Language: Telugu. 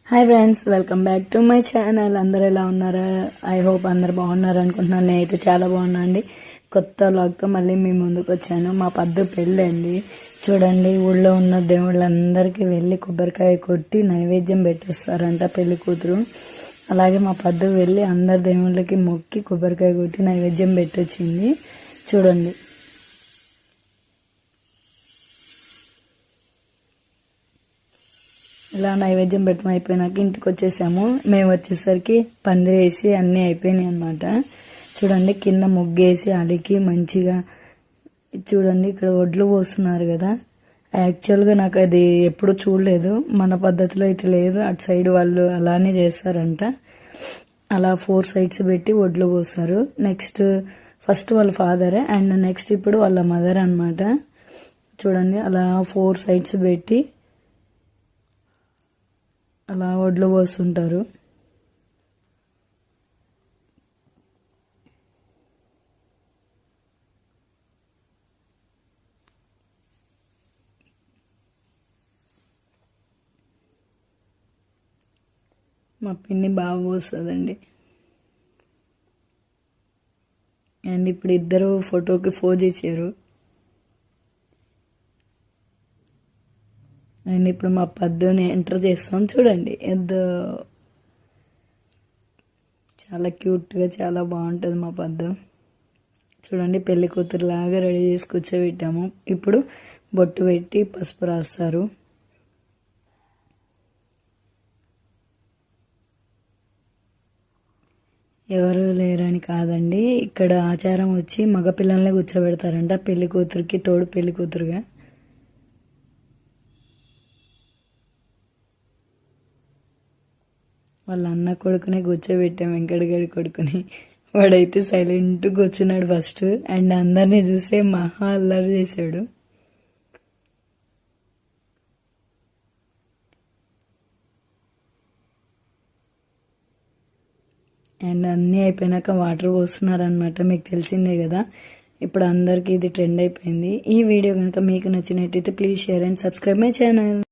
Hi friends, welcome back to my channel. అందరు ఎలా ఉన్నారా? ఐ హోప్ అందరు బాగున్నారు అనుకుంటున్నాను. నేనైతే చాలా బాగున్నా అండి. కొత్త వ్లాగ్తో మళ్ళీ మీ ముందుకు వచ్చాను. మా పద్దు పెళ్ళి అండి. చూడండి, ఊళ్ళో ఉన్న దేవుళ్ళందరికీ వెళ్ళి కొబ్బరికాయ కొట్టి నైవేద్యం పెట్టేస్తారంట పెళ్లి కూతురు. అలాగే మా పద్దు వెళ్ళి అందరు దేవుళ్ళకి మొక్కి కొబ్బరికాయ కొట్టి నైవేద్యం పెట్టొచ్చింది. చూడండి, ఇలా నైవేద్యం పెట్టడం అయిపోయినాక ఇంటికి వచ్చేసాము. మేము వచ్చేసరికి పందిరేసి అన్నీ అయిపోయినాయి అనమాట. చూడండి, కింద ముగ్గేసి అలికి మంచిగా చూడండి. ఇక్కడ ఒడ్లు పోస్తున్నారు కదా. యాక్చువల్గా నాకు అది ఎప్పుడు చూడలేదు. మన పద్ధతిలో అయితే లేదు. అటు సైడ్ వాళ్ళు అలానే చేస్తారంట. అలా 4 సైడ్స్ పెట్టి ఒడ్లు పోస్తారు. నెక్స్ట్ ఫస్ట్ వాళ్ళ ఫాదరే అండ్ నెక్స్ట్ ఇప్పుడు వాళ్ళ మదర్ అనమాట. చూడండి, అలా 4 సైడ్స్ పెట్టి అలా ఒడ్లు పోస్తుంటారు. మా పిన్ని బాగా పోస్తుందండి. అండ్ ఇప్పుడు ఇద్దరు ఫోటోకి పోజ్ చేశారు. అండ్ ఇప్పుడు మా పద్దుని ఎంటర్ చేస్తాం. చూడండి, చాలా క్యూట్గా చాలా బాగుంటుంది మా పద్దు. చూడండి, పెళ్లి కూతురులాగా రెడీ చేసి కూర్చోబెట్టాము. ఇప్పుడు బొట్టు పెట్టి పసుపు రాస్తారు. ఎవరు లేరని కాదండి, ఇక్కడ ఆచారం వచ్చి మగపిల్లల్ని కూర్చోబెడతారంట పెళ్లి కూతురికి తోడు పెళ్లి కూతురుగా. వాళ్ళ అన్న కొడుకునే కూర్చోబెట్టాం, వెంకటగడి కొడుకుని. వాడైతే సైలెంట్ కూర్చున్నాడు ఫస్ట్. అండ్ అందరినీ చూసే మహా అల్లరి చేశాడు. అండ్ అన్నీ అయిపోయినాక వాటర్ పోస్తున్నారనమాట. మీకు తెలిసిందే కదా. ఇప్పుడు అందరికీ ఇది ట్రెండ్ అయిపోయింది. ఈ వీడియో కనుక మీకు నచ్చినట్టయితే please share and subscribe my channel.